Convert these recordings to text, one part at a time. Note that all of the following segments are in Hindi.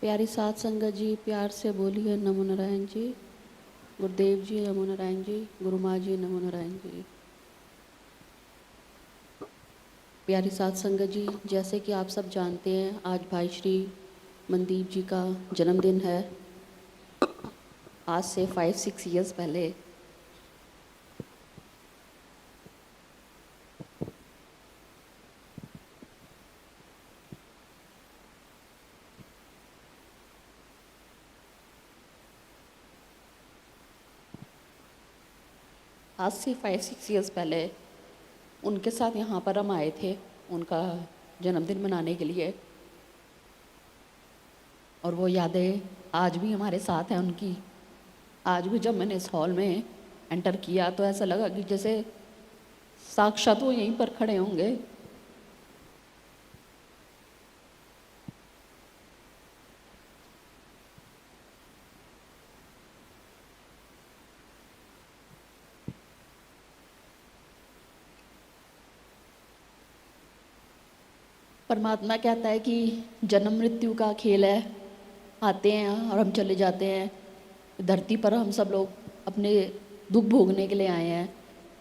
प्यारी साध संगत जी, प्यार से बोलिए नमो नारायण जी। गुरुदेव जी नमो नारायण जी। गुरु माँ जी नमो नारायण जी। प्यारी साध संगत जी, जैसे कि आप सब जानते हैं, आज भाई श्री मनदीप जी का जन्मदिन है। आज से 5-6 ईयर्स पहले आज से 5-6 ईयर्स पहले उनके साथ यहाँ पर हम आए थे उनका जन्मदिन मनाने के लिए, और वो यादें आज भी हमारे साथ हैं उनकी। आज भी जब मैंने इस हॉल में एंटर किया तो ऐसा लगा कि जैसे साक्षात वो यहीं पर खड़े होंगे। परमात्मा कहता है कि जन्म मृत्यु का खेल है, आते हैं और हम चले जाते हैं। धरती पर हम सब लोग अपने दुख भोगने के लिए आए हैं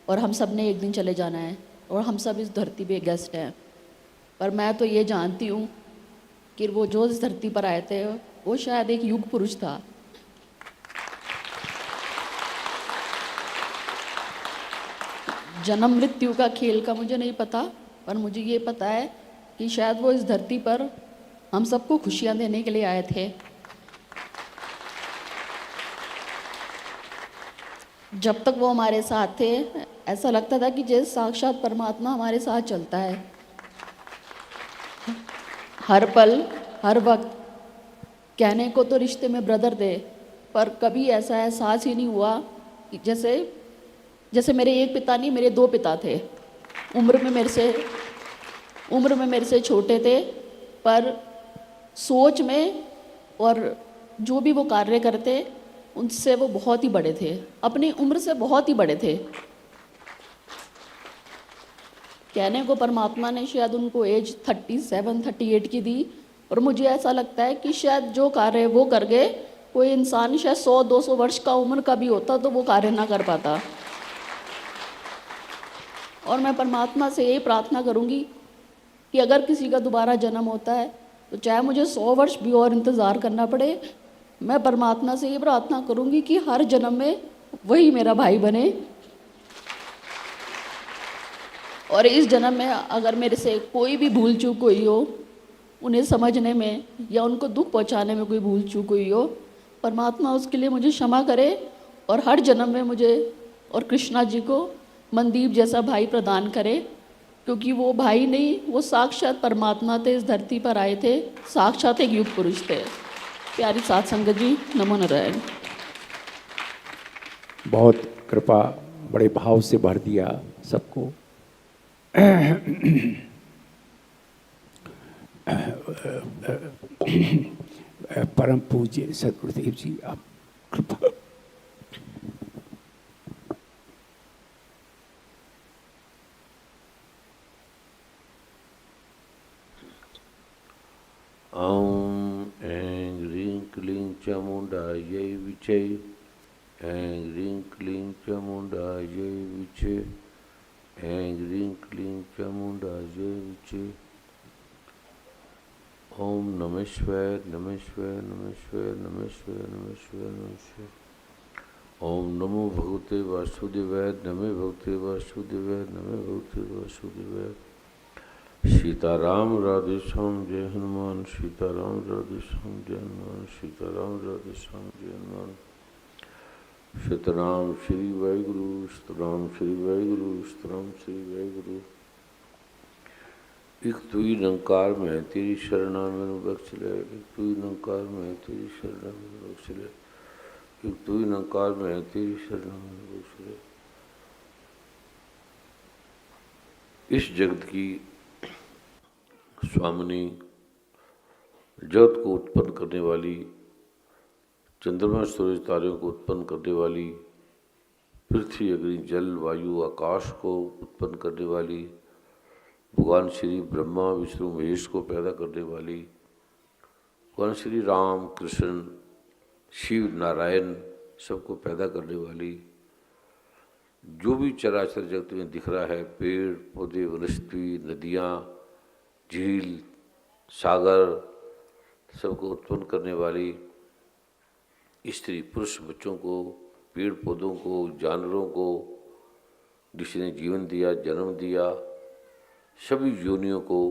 और हम सब ने एक दिन चले जाना है, और हम सब इस धरती पे गेस्ट हैं। पर मैं तो ये जानती हूँ कि वो जो इस धरती पर आए थे वो शायद एक युग पुरुष था। जन्म मृत्यु का खेल का मुझे नहीं पता, पर मुझे ये पता है कि शायद वो इस धरती पर हम सबको खुशियाँ देने के लिए आए थे। जब तक वो हमारे साथ थे ऐसा लगता था कि जैसे साक्षात परमात्मा हमारे साथ चलता है, हर पल हर वक्त। कहने को तो रिश्ते में ब्रदर थे, पर कभी ऐसा एहसास ही नहीं हुआ कि जैसे जैसे मेरे एक पिता नहीं, मेरे 2 पिता थे। उम्र में मेरे से छोटे थे, पर सोच में और जो भी वो कार्य करते उनसे वो बहुत ही बड़े थे, अपनी उम्र से बहुत ही बड़े थे। कहने को परमात्मा ने शायद उनको एज 37-38 की दी, और मुझे ऐसा लगता है कि शायद जो कार्य वो कर गए, कोई इंसान शायद 100-200 वर्ष का उम्र का भी होता तो वो कार्य ना कर पाता। और मैं परमात्मा से यही प्रार्थना करूंगी कि अगर किसी का दोबारा जन्म होता है तो चाहे मुझे 100 वर्ष भी और इंतज़ार करना पड़े, मैं परमात्मा से ये प्रार्थना करूंगी कि हर जन्म में वही मेरा भाई बने, और इस जन्म में अगर मेरे से कोई भी भूल चूक हुई हो, उन्हें समझने में या उनको दुख पहुंचाने में कोई भूल चूक हुई हो, परमात्मा उसके लिए मुझे क्षमा करे, और हर जन्म में मुझे और कृष्णा जी को मनदीप जैसा भाई प्रदान करे, क्योंकि वो भाई नहीं, वो साक्षात परमात्मा थे, इस धरती पर आए थे, साक्षात एक युग पुरुष थे। प्यारी साध संगत जी, नमो नारायण। बहुत कृपा, बड़े भाव से भर दिया सबको। परम पूज्य सदगुरुदेव जी, आप कृपा। ॐ ऐं ह्रीं क्लीं चामुण्डायै विचे। ऐं ह्रीं क्लीं चामुण्डायै विचे। ऐं ह्रीं क्लीं चामुण्डायै विचे। ॐ नमः शिवाय, नमः शिवाय, नमः शिवाय, नमः शिवाय, नमः शिवाय, नमः शिवाय। ॐ नमो भगवते वासुदेवाय, नमः भगवते वासुदेवाय, नमः भगवते वासुदेवाय। सीताराम राधे श्याम जय हनुमान, सीताराम राधे श्याम जय हनुमान, सीताराम राधे श्याम जय हनुमान। सतनाम श्री वाहिगुरु, सतनाम श्री वाहिगुरु, सतनाम श्री वाहिगुरु। एक तुई निरंकार में तेरी शरणा मैनू बख्श ले, एक तुई निरंकार में तेरी शरणा मैनू बख्श ले, एक तुई निरंकार में तेरी शरणा मैनू बख्श ले। इस जगत की स्वामिनी, जगत को उत्पन्न करने वाली, चंद्रमा सूरज तारों को उत्पन्न करने वाली, पृथ्वी अग्नि जल वायु आकाश को उत्पन्न करने वाली, भगवान श्री ब्रह्मा विष्णु महेश को पैदा करने वाली, भगवान श्री राम कृष्ण शिव नारायण सबको पैदा करने वाली, जो भी चराचर जगत में दिख रहा है, पेड़ पौधे वनस्पति नदियाँ झील सागर सबको उत्पन्न करने वाली, स्त्री पुरुष बच्चों को पेड़ पौधों को जानवरों को जिसने जीवन दिया जन्म दिया, सभी योनियों को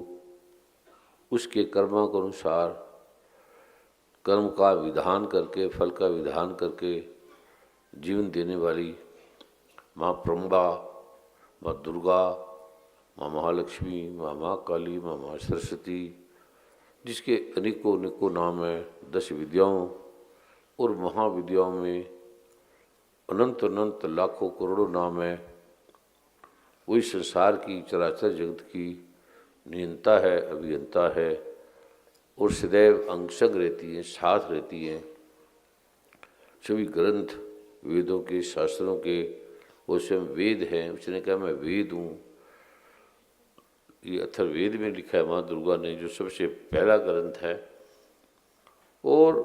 उसके कर्मों के अनुसार कर्म का विधान करके फल का विधान करके जीवन देने वाली माँ प्रम्बा, माँ दुर्गा, माँ महालक्ष्मी, माँ महाकाली, माँ माँ सरस्वती, जिसके अनेकों अनेकों नाम हैं। 10 विद्याओं और महाविद्याओं में अनंत अनंत लाखों करोड़ों नाम है। वही संसार की चराचर जगत की नियंता है, अभियंता है और सदैव अंगसंग रहती है, साथ रहती है। सभी ग्रंथ वेदों के शास्त्रों के वो स्वयं वेद हैं। उसने कहा मैं वेद हूँ। ये अथर्ववेद में लिखा है माँ दुर्गा ने, जो सबसे पहला ग्रंथ है। और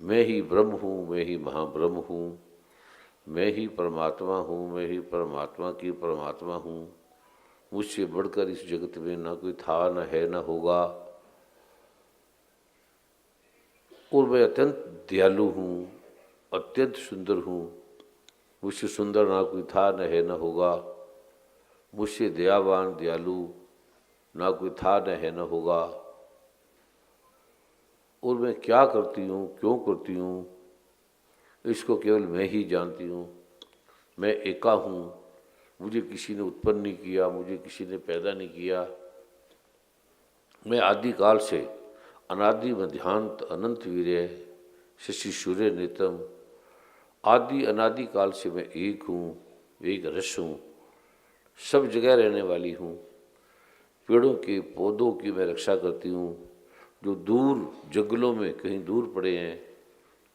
मैं ही ब्रह्म हूँ, मैं ही महाब्रह्म हूँ, मैं ही परमात्मा हूँ, मैं ही परमात्मा की परमात्मा हूँ। मुझसे बढ़कर इस जगत में ना कोई था, ना है, ना होगा। और मैं अत्यंत दयालु हूँ, अत्यंत सुंदर हूँ। मुझसे सुंदर ना कोई था, न है, न होगा। मुझसे दयावान दयालु ना कोई था, न है, न होगा। और मैं क्या करती हूँ, क्यों करती हूँ, इसको केवल मैं ही जानती हूँ। मैं एका हूँ, मुझे किसी ने उत्पन्न नहीं किया, मुझे किसी ने पैदा नहीं किया। मैं आदिकाल से अनादि मध्यांत अनंत वीर्य शशि सूर्य नेतम, आदि अनादि काल से मैं एक हूँ, एक रस हूँ, सब जगह रहने वाली हूँ। पेड़ों के पौधों की मैं रक्षा करती हूँ, जो दूर जंगलों में कहीं दूर पड़े हैं,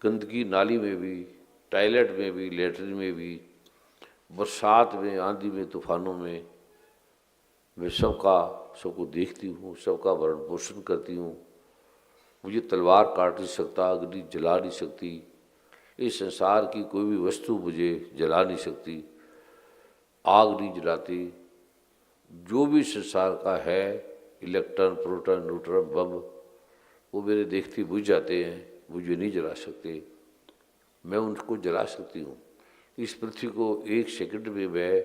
गंदगी नाली में भी, टॉयलेट में भी, लेटरिन में भी, बरसात में, आंधी में, तूफानों में, मैं सबको देखती हूँ, सबका भरण पोषण करती हूँ। मुझे तलवार काट नहीं सकता, अग्नि जला नहीं सकती, इस संसार की कोई भी वस्तु मुझे जला नहीं सकती, आग नहीं जलाती। जो भी संसार का है, इलेक्ट्रॉन प्रोटॉन न्यूट्रॉन बम, वो मेरे देखते बुझ जाते हैं, मुझे नहीं जला सकते। मैं उनको जला सकती हूँ। इस पृथ्वी को 1 सेकंड में मैं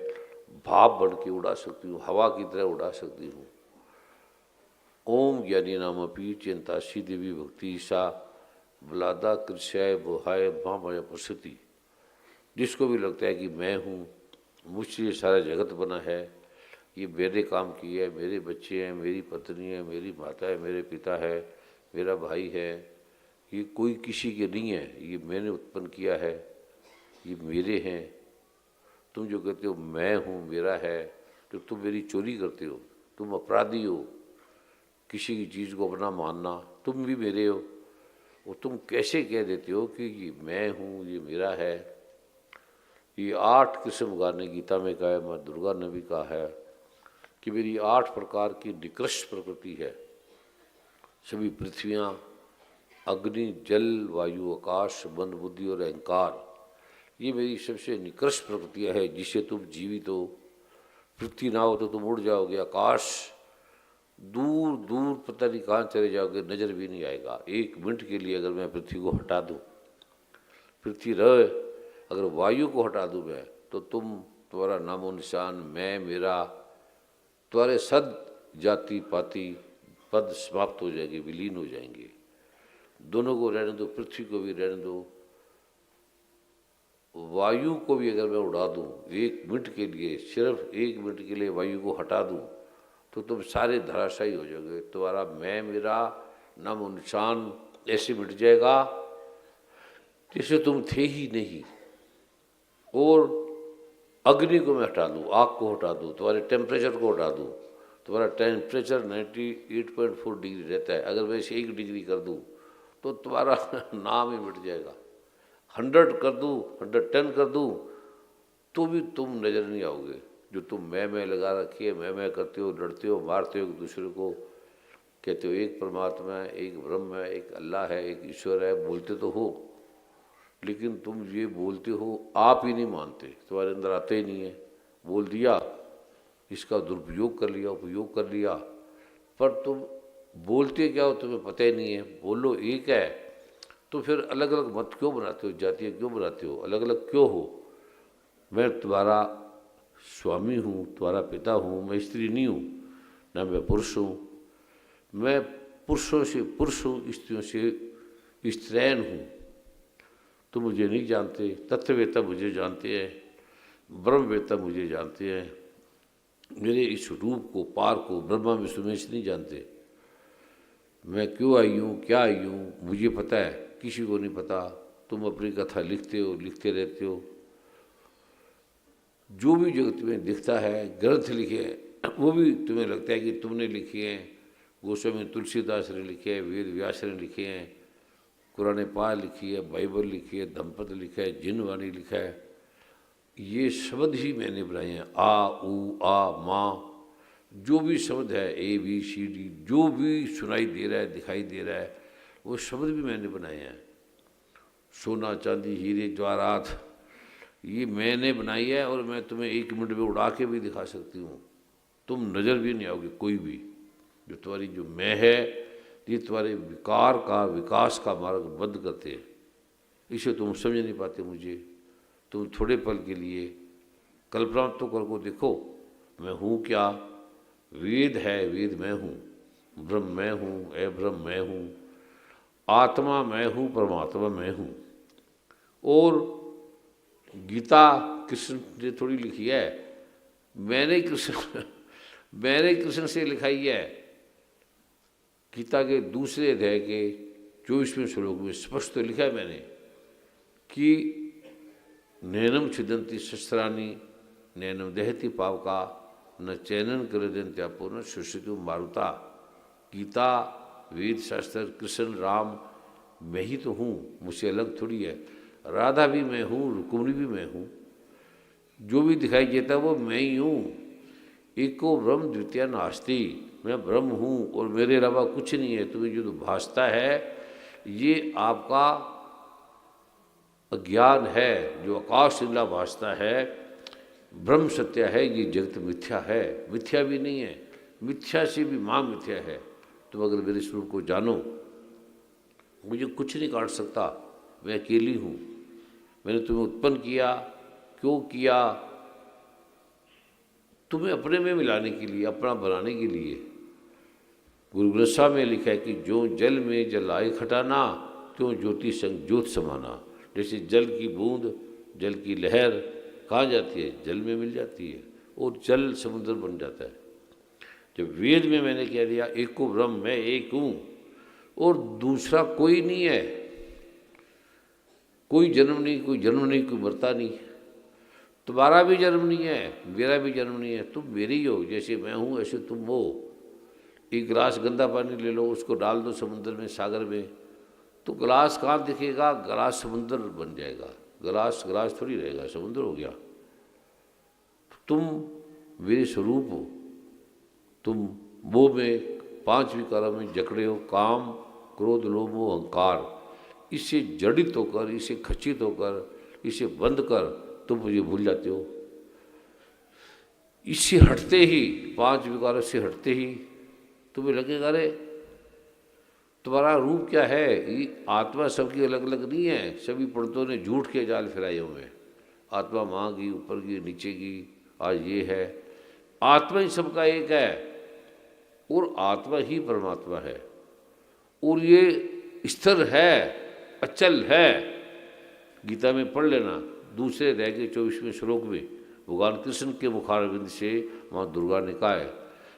भाप बन के उड़ा सकती हूँ, हवा की तरह उड़ा सकती हूँ। ओम ज्ञानी नामपि चिंताशी देवी भक्ति ईशा बलादा कृष्याय बोहाय महामाया प्रसुति। जिसको भी लगता है कि मैं हूँ, मुझसे ये सारा जगत बना है, ये मेरे काम की है, मेरे बच्चे हैं, मेरी पत्नी है, मेरी माता है, मेरे पिता है, मेरा भाई है, ये कोई किसी के नहीं है, ये मैंने उत्पन्न किया है, ये मेरे हैं। तुम जो कहते हो मैं हूँ, मेरा है, तो तुम मेरी चोरी करते हो, तुम अपराधी हो। किसी की चीज़ को अपना मानना, तुम भी मेरे हो। और तुम कैसे कह देते हो कि ये मैं हूँ, ये मेरा है। ये 8 किस्म भगवान ने गीता में कहा है, माँ दुर्गा ने भी कहा है कि मेरी 8 प्रकार की निकृष्ट प्रकृति है। सभी पृथ्वियाँ, अग्नि जल वायु आकाश मन बुद्धि और अहंकार, ये मेरी सबसे निकृष्ट प्रकृतियाँ है, जिससे तुम जीवित हो। पृथ्वी ना हो तो तुम उड़ जाओगे, आकाश दूर दूर पता नहीं कहाँ चले जाओगे, नज़र भी नहीं आएगा। 1 मिनट के लिए अगर मैं पृथ्वी को हटा दूँ, पृथ्वी रहे, अगर वायु को हटा दूँ मैं, तो तुम्हारा नामो निशान, मैं मेरा, तुम्हारे सद जाति पाति पद समाप्त हो जाएंगे, विलीन हो जाएंगे। दोनों को रहने दो, पृथ्वी को भी रहने दो, वायु को भी अगर मैं उड़ा दूँ 1 मिनट के लिए, सिर्फ 1 मिनट के लिए वायु को हटा दूँ, तो तुम सारे धराशायी हो जाओगे। तुम्हारा मैं मेरा नामो निशान ऐसे मिट जाएगा जैसे तुम थे ही नहीं। और अग्नि को मैं हटा दूँ, आग को हटा दूँ, तुम्हारे टेम्परेचर को हटा दूँ, तुम्हारा टेम्परेचर 98.4 डिग्री रहता है, अगर मैं इसे 1 डिग्री कर दूँ तो तुम्हारा नाम ही मिट जाएगा। 100 कर दूँ, 110 कर दूँ, तो भी तुम नज़र नहीं आओगे। जो तुम मैं लगा रखी है, मैं करते हो, लड़ते हो, मारते हो एक दूसरे को, कहते हो एक परमात्मा है, एक ब्रह्म है, एक अल्लाह है, एक ईश्वर है, बोलते तो हो, लेकिन तुम ये बोलते हो आप ही नहीं मानते, तुम्हारे अंदर आते ही नहीं है। बोल दिया, इसका दुरुपयोग कर लिया, उपयोग कर लिया, पर तुम बोलते क्या हो तुम्हें पता ही नहीं है। बोलो एक है तो फिर अलग अलग मत क्यों बनाते हो, जातियाँ क्यों बनाते हो, अलग अलग क्यों हो। मैं तुम्हारा स्वामी हूँ, तुम्हारा पिता हूँ, मैं स्त्री नहीं हूँ, ना मैं पुरुष हूँ। मैं पुरुषों से पुरुष हूँ, स्त्रियों से स्त्रैन हूँ। तुम मुझे नहीं जानते, तत्ववेत्ता मुझे जानते हैं, ब्रह्मवेत्ता मुझे जानते हैं, मेरे इस रूप को, पार को ब्रह्मा विष्णु महेश नहीं जानते। मैं क्यों आई हूँ, क्या आई हूँ, मुझे पता है, किसी को नहीं पता। तुम अपनी कथा लिखते हो, लिखते रहते हो। जो भी जगत में दिखता है, ग्रंथ लिखे हैं, वो भी तुम्हें लगता है कि तुमने लिखे हैं। गोस्वामी तुलसीदास ने लिखे हैं, वेद व्यास ने लिखे हैं, कुरान पाक लिखी है, बाइबल लिखी है, दंपत लिखा है, जिनवाणी लिखा है। ये शब्द ही मैंने बनाए हैं। आ, ऊ, आ, माँ, जो भी शब्द है, ए बी सी डी, जो भी सुनाई दे रहा है, दिखाई दे रहा है, वो शब्द भी मैंने बनाए हैं। सोना चांदी हीरे जवाहरात, ये मैंने बनाई है, और मैं तुम्हें 1 मिनट में उड़ा के भी दिखा सकती हूँ। तुम नज़र भी नहीं आओगे कोई भी। जो तुम्हारी जो मैं है, ये तुम्हारे विकार का, विकास का मार्ग बंद करते हैं। इसे तुम समझ नहीं पाते मुझे। तुम थोड़े पल के लिए कल्पना तो करके देखो, मैं हूँ क्या। वेद है, वेद मैं हूँ, ब्रह्म मैं हूँ, ए ब्रह्म मैं हूँ, आत्मा मैं हूँ, परमात्मा मैं हूँ। और गीता कृष्ण ने थोड़ी लिखी है, मैंने कृष्ण से लिखाई है। गीता के दूसरे अध्याय के 24वें श्लोक में स्पष्ट तो लिखा है मैंने कि नैनम छिदंती शस्त्राणी नैनम दहती पावका न चैनन करदंत्यापो न सुश्रुति मारुता। गीता, वेद शास्त्र, कृष्ण, राम, मैं ही तो हूँ, मुझसे अलग थोड़ी है। राधा भी मैं हूँ, रुक्मिणी भी मैं हूँ, जो भी दिखाई देता है वो मैं ही हूँ। एको ब्रह्म द्वितीय नास्ति, मैं ब्रह्म हूँ और मेरे अलावा कुछ नहीं है। तुम्हें जो भासता है ये आपका अज्ञान है, जो आकाश नीला भासता है। ब्रह्म सत्य है, ये जगत मिथ्या है, मिथ्या भी नहीं है, मिथ्या से भी माँ मिथ्या है। तुम अगर मेरे स्वरूप को जानो, मुझे कुछ नहीं काट सकता, मैं अकेली हूँ। मैंने तुम्हें उत्पन्न किया, क्यों किया? तुम्हें अपने में मिलाने के लिए, अपना बनाने के लिए। गुरु ग्रंथ साहब में लिखा है कि जो जल में जलाए खटाना, क्यों ज्योति संग ज्योत समाना। जैसे जल की बूंद, जल की लहर कहाँ जाती है? जल में मिल जाती है और जल समुद्र बन जाता है। जब वेद में मैंने कह दिया एको ब्रह्म, मैं एक हूँ और दूसरा कोई नहीं है, कोई जन्म नहीं, कोई जन्म नहीं, कोई मरता नहीं, तुम्हारा भी जन्म नहीं है, मेरा भी जन्म नहीं है, तुम मेरे ही हो। जैसे मैं हूँ ऐसे तुम हो। एक गिलास गंदा पानी ले लो, उसको डाल दो समुद्र में, सागर में, तो गिलास कहाँ दिखेगा? गिलास समुद्र बन जाएगा। गिलास गिलास थोड़ी रहेगा, समुद्र हो गया। तुम मेरे स्वरूप हो। तुम वो में 5 विकारों में जकड़े हो, काम, क्रोध, लोभ, मोह, अहंकार। इससे जड़ित होकर, इसे खचित होकर, इसे बंद कर तुम मुझे भूल जाते हो। इससे हटते ही, 5 विकारों से हटते ही तुम्हें लगेगा अरे तुम्हारा रूप क्या है। ये आत्मा सबकी अलग अलग नहीं है। सभी पंडितों ने झूठ के जाल फिराए हुए हैं। आत्मा वहाँ की, ऊपर की, नीचे की, आज ये है। आत्मा ही सबका एक है और आत्मा ही परमात्मा है और ये स्थिर है, अचल है। गीता में पढ़ लेना, दूसरे अध्याय के 24वें श्लोक में भगवान कृष्ण के मुखारविंद से माँ दुर्गा ने कहा है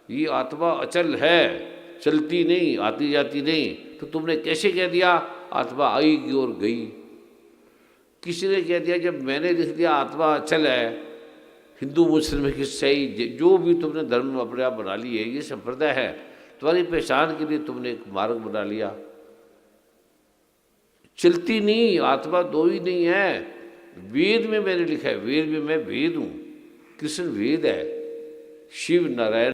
ये आत्मा अचल है, चलती नहीं, आती जाती नहीं। तो तुमने कैसे कह दिया आत्मा आएगी और गई? किसी ने कह दिया, जब मैंने लिख दिया आत्मा अचल है, हिंदू मुस्लिम की सही, जो भी तुमने धर्म अपने आप बना लिए, ये संप्रदाय है, तुम्हारी पहचान के लिए तुमने एक मार्ग बना लिया। चलती नहीं, आत्मा दो ही नहीं है। वेद में मैंने लिखा है, वेद में मैं वेद हूँ, कृष्ण वेद है, शिव नारायण